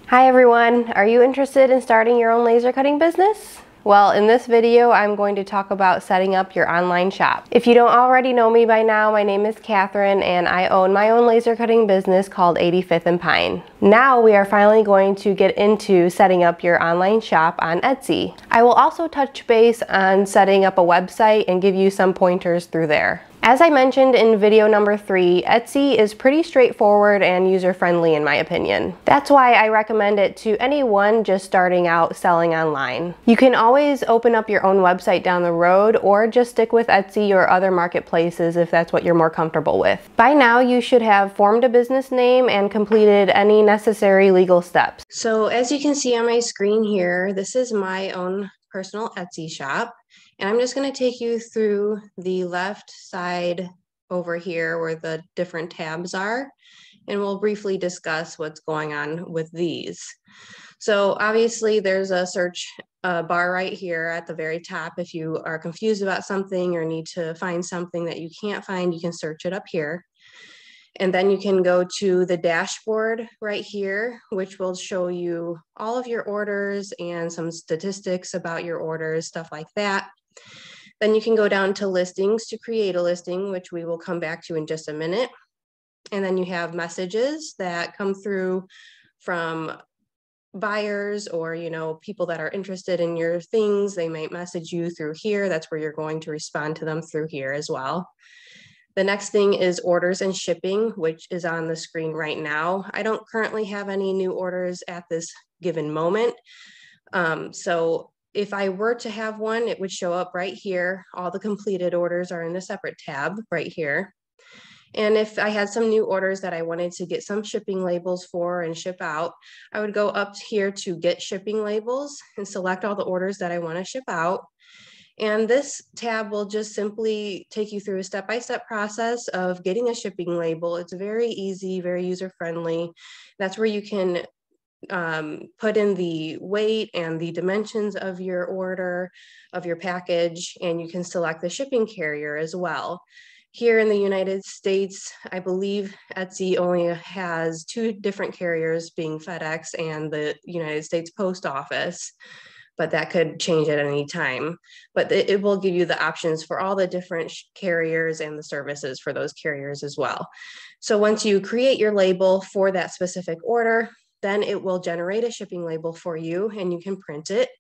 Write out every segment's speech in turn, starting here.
Hi everyone, are you interested in starting your own laser cutting business? Well, in this video, I'm going to talk about setting up your online shop. If you don't already know me by now, my name is Catherine and I own my own laser cutting business called 85th and Pine. Now we are finally going to get into setting up your online shop on Etsy. I will also touch base on setting up a website and give you some pointers through there. As I mentioned in video number 3, Etsy is pretty straightforward and user-friendly in my opinion. That's why I recommend it to anyone just starting out selling online. You can always open up your own website down the road or just stick with Etsy or other marketplaces if that's what you're more comfortable with. By now you should have formed a business name and completed any necessary legal steps. So as you can see on my screen here, this is my own personal Etsy shop. And I'm just going to take you through the left side over here where the different tabs are, and we'll briefly discuss what's going on with these. So obviously there's a search bar right here at the very top. If you are confused about something or need to find something that you can't find, you can search it up here. And then you can go to the dashboard right here, which will show you all of your orders and some statistics about your orders, stuff like that. Then you can go down to listings to create a listing, which we will come back to in just a minute. And then you have messages that come through from buyers or, people that are interested in your things. They might message you through here. That's where you're going to respond to them through here as well. The next thing is orders and shipping, which is on the screen right now. I don't currently have any new orders at this given moment. So if I were to have one, it would show up right here. All the completed orders are in a separate tab right here. And if I had some new orders that I wanted to get some shipping labels for and ship out, I would go up here to get shipping labels and select all the orders that I want to ship out. And this tab will just simply take you through a step-by-step process of getting a shipping label. It's very easy, very user-friendly. That's where you can put in the weight and the dimensions of your order, of your package, and you can select the shipping carrier as well. Here in the United States, I believe Etsy only has 2 different carriers, being FedEx and the United States Post Office, but that could change at any time. But it will give you the options for all the different carriers and the services for those carriers as well. So once you create your label for that specific order, then it will generate a shipping label for you and you can print it.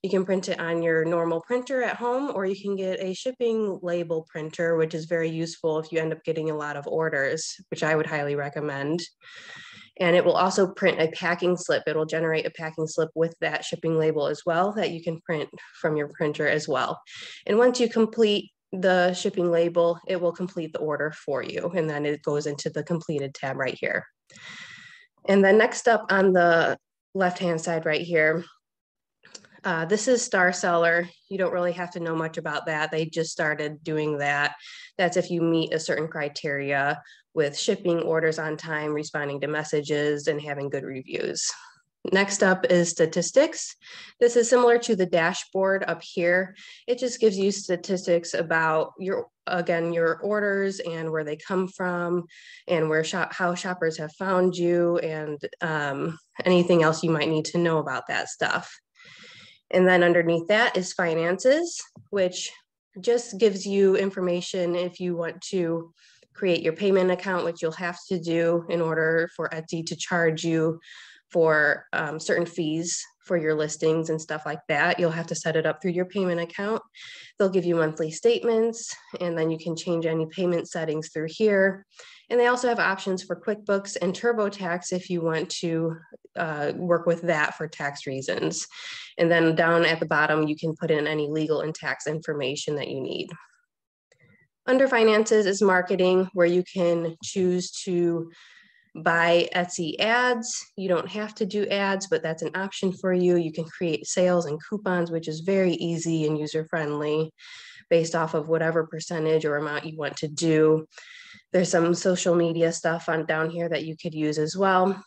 You can print it on your normal printer at home, or you can get a shipping label printer, which is very useful if you end up getting a lot of orders, which I would highly recommend. And it will also print a packing slip. It will generate a packing slip with that shipping label as well that you can print from your printer as well. And once you complete the shipping label, it will complete the order for you. And then it goes into the completed tab right here. And then next up on the left-hand side right here, this is Star Seller. You don't really have to know much about that. They just started doing that. That's if you meet a certain criteria with shipping orders on time, responding to messages, and having good reviews. Next up is statistics. This is similar to the dashboard up here. It just gives you statistics about your orders and where they come from and how shoppers have found you and anything else you might need to know about that stuff. And then underneath that is finances, which just gives you information if you want to create your payment account, which you'll have to do in order for Etsy to charge you for certain fees for your listings and stuff like that. You'll have to set it up through your payment account. They'll give you monthly statements, and then you can change any payment settings through here. And they also have options for QuickBooks and TurboTax if you want to work with that for tax reasons. And then down at the bottom, you can put in any legal and tax information that you need. Under finances is marketing, where you can choose to buy Etsy ads. You don't have to do ads, but that's an option for you. You can create sales and coupons, which is very easy and user-friendly based off of whatever percentage or amount you want to do. There's some social media stuff down here that you could use as well.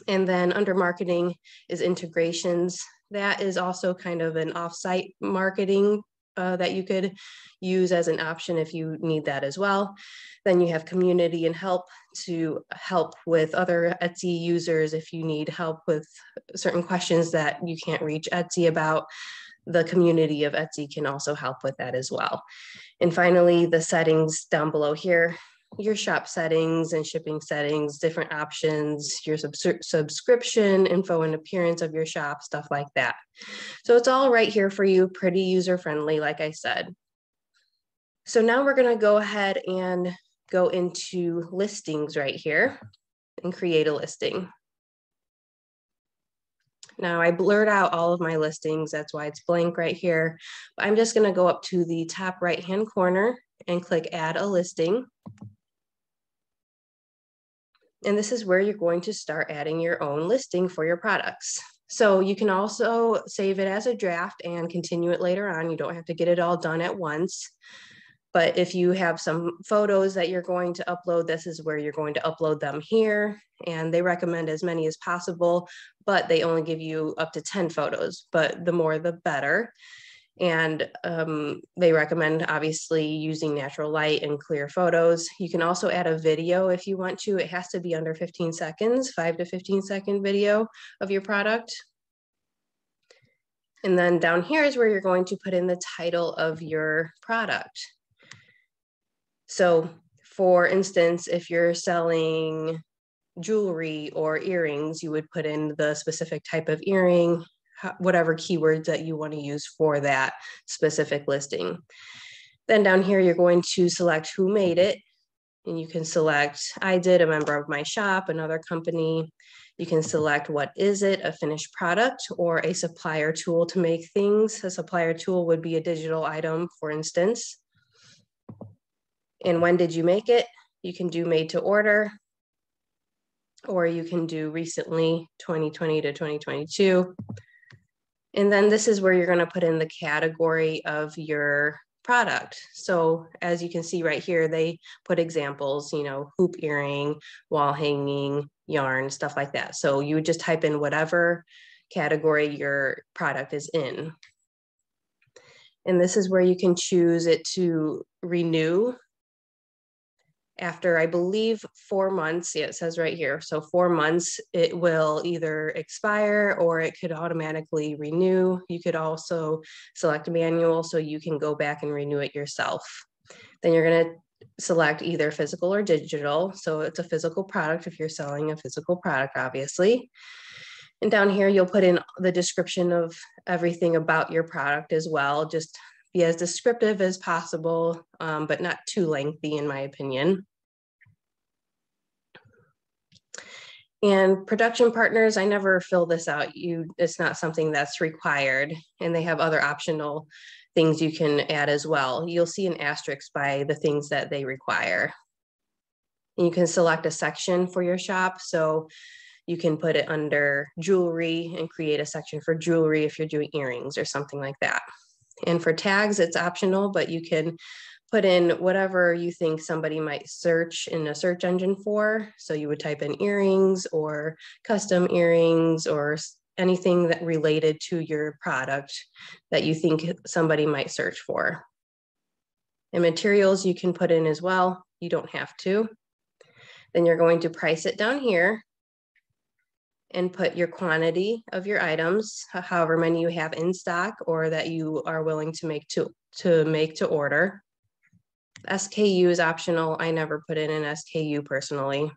And then under marketing is integrations. That is also kind of an off-site marketing that you could use as an option if you need that as well. Then you have community and help to help with other Etsy users if you need help with certain questions that you can't reach Etsy about. The community of Etsy can also help with that as well. And finally, the settings down below here, your shop settings and shipping settings, different options, your subscription info and appearance of your shop, stuff like that. So it's all right here for you, pretty user-friendly, like I said. So now we're gonna go ahead and go into listings right here and create a listing. Now I blurred out all of my listings, that's why it's blank right here. But I'm just gonna go up to the top right-hand corner and click Add a Listing. And this is where you're going to start adding your own listing for your products. So you can also save it as a draft and continue it later on. You don't have to get it all done at once. But if you have some photos that you're going to upload, this is where you're going to upload them here. And they recommend as many as possible, but they only give you up to 10 photos, but the more the better. And they recommend obviously using natural light and clear photos. You can also add a video if you want to. It has to be under 15 seconds, 5 to 15 second video of your product. And then down here is where you're going to put in the title of your product. So for instance, if you're selling jewelry or earrings, you would put in the specific type of earring, whatever keywords that you want to use for that specific listing. Then down here, you're going to select who made it. And you can select, I did, a member of my shop, another company. You can select what is it, a finished product or a supplier tool to make things. A supplier tool would be a digital item, for instance. And when did you make it? You can do made to order, or you can do recently, 2020 to 2022. And then this is where you're going to put in the category of your product. So as you can see right here, they put examples, you know, hoop earring, wall hanging, yarn, stuff like that. So you would just type in whatever category your product is in. And this is where you can choose it to renew after, I believe, 4 months. Yeah, it says right here. So 4 months, it will either expire or it could automatically renew. You could also select manual so you can go back and renew it yourself. Then you're going to select either physical or digital. So it's a physical product if you're selling a physical product, obviously. And down here, you'll put in the description of everything about your product as well. Just be as descriptive as possible, but not too lengthy, in my opinion. And production partners, I never fill this out. It's not something that's required, and they have other optional things you can add as well. You'll see an asterisk by the things that they require. And you can select a section for your shop. So you can put it under jewelry and create a section for jewelry if you're doing earrings or something like that. And for tags, it's optional, but you can put in whatever you think somebody might search in a search engine for. So you would type in earrings or custom earrings or anything that related to your product that you think somebody might search for. And materials you can put in as well. You don't have to. Then you're going to price it down here and put your quantity of your items, however many you have in stock or that you are willing to make to order. SKU is optional. I never put in an SKU personally.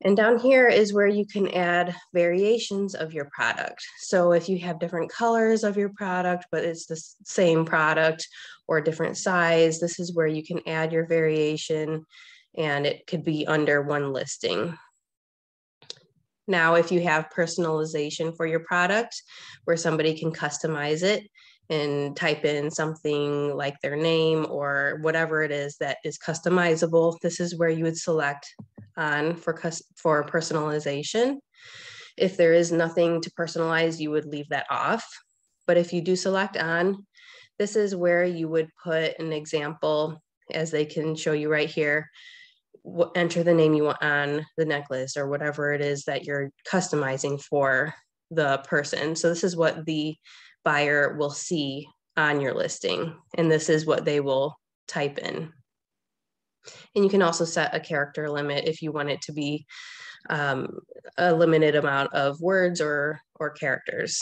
And down here is where you can add variations of your product. So if you have different colors of your product, but it's the same product or a different size, this is where you can add your variation, and it could be under one listing. Now, if you have personalization for your product where somebody can customize it and type in something like their name or whatever it is that is customizable, this is where you would select on for personalization. If there is nothing to personalize, you would leave that off. But if you do select on, this is where you would put an example, as they can show you right here. Enter the name you want on the necklace or whatever it is that you're customizing for the person. So this is what the buyer will see on your listing, and this is what they will type in. And you can also set a character limit if you want it to be a limited amount of words or characters.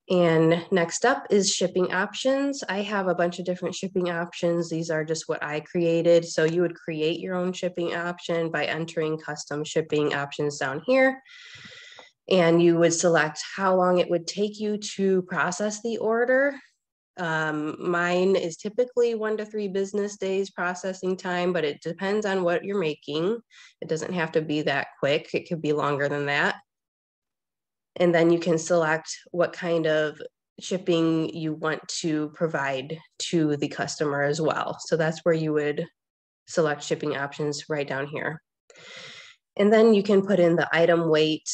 And next up is shipping options. I have a bunch of different shipping options. These are just what I created. So you would create your own shipping option by entering custom shipping options down here. And you would select how long it would take you to process the order. Mine is typically 1 to 3 business days processing time, but it depends on what you're making. It doesn't have to be that quick. It could be longer than that. And then you can select what kind of shipping you want to provide to the customer as well. So that's where you would select shipping options right down here. And then you can put in the item weight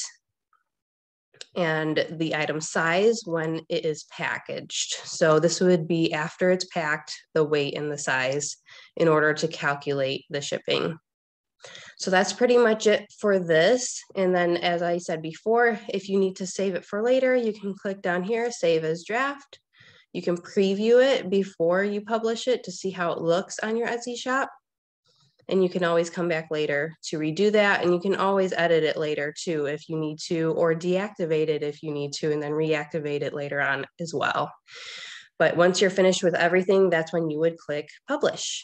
and the item size when it is packaged. So this would be after it's packed, the weight and the size in order to calculate the shipping. So that's pretty much it for this. And then, as I said before, if you need to save it for later, you can click down here, save as draft. You can preview it before you publish it to see how it looks on your Etsy shop. And you can always come back later to redo that. And you can always edit it later too if you need to, or deactivate it if you need to, and then reactivate it later on as well. But once you're finished with everything, that's when you would click publish.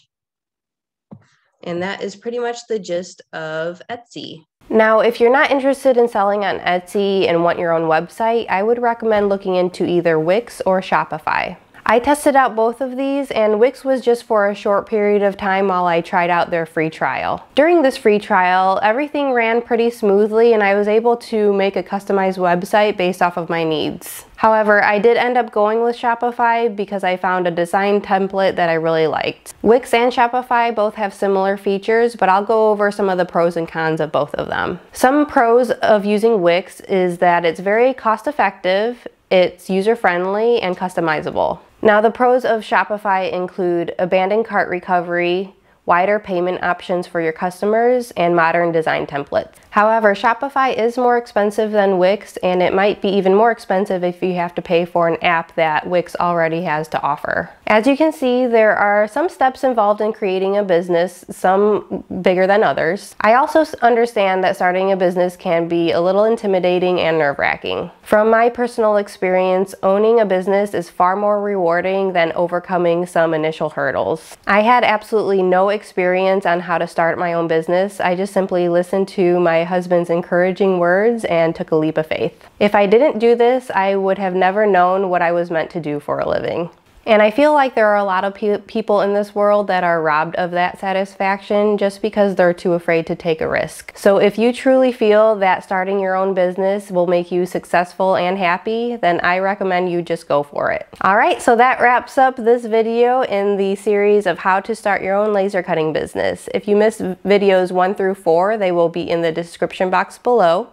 And that is pretty much the gist of Etsy. Now, if you're not interested in selling on Etsy and want your own website, I would recommend looking into either Wix or Shopify. I tested out both of these, and Wix was just for a short period of time while I tried out their free trial. During this free trial, everything ran pretty smoothly and I was able to make a customized website based off of my needs. However, I did end up going with Shopify because I found a design template that I really liked. Wix and Shopify both have similar features, but I'll go over some of the pros and cons of both of them. Some pros of using Wix is that it's very cost-effective, it's user-friendly, and customizable. Now, the pros of Shopify include abandoned cart recovery, wider payment options for your customers, and modern design templates. However, Shopify is more expensive than Wix, and it might be even more expensive if you have to pay for an app that Wix already has to offer. As you can see, there are some steps involved in creating a business, some bigger than others. I also understand that starting a business can be a little intimidating and nerve-wracking. From my personal experience, owning a business is far more rewarding than overcoming some initial hurdles. I had absolutely no experience on how to start my own business. I just simply listened to my husband's encouraging words and took a leap of faith. If I didn't do this, I would have never known what I was meant to do for a living. And I feel like there are a lot of people in this world that are robbed of that satisfaction just because they're too afraid to take a risk. So if you truly feel that starting your own business will make you successful and happy, then I recommend you just go for it. All right, so that wraps up this video in the series of how to start your own laser cutting business. If you missed videos 1 through 4, they will be in the description box below.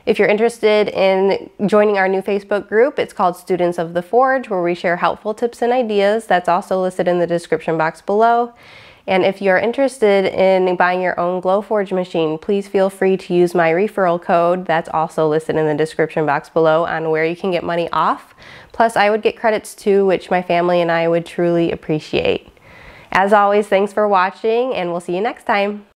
If you're interested in joining our new Facebook group, it's called Students of the Forge, where we share helpful tips and ideas. That's also listed in the description box below. And if you're interested in buying your own Glowforge machine, please feel free to use my referral code. That's also listed in the description box below on where you can get money off. Plus, I would get credits too, which my family and I would truly appreciate. As always, thanks for watching, and we'll see you next time.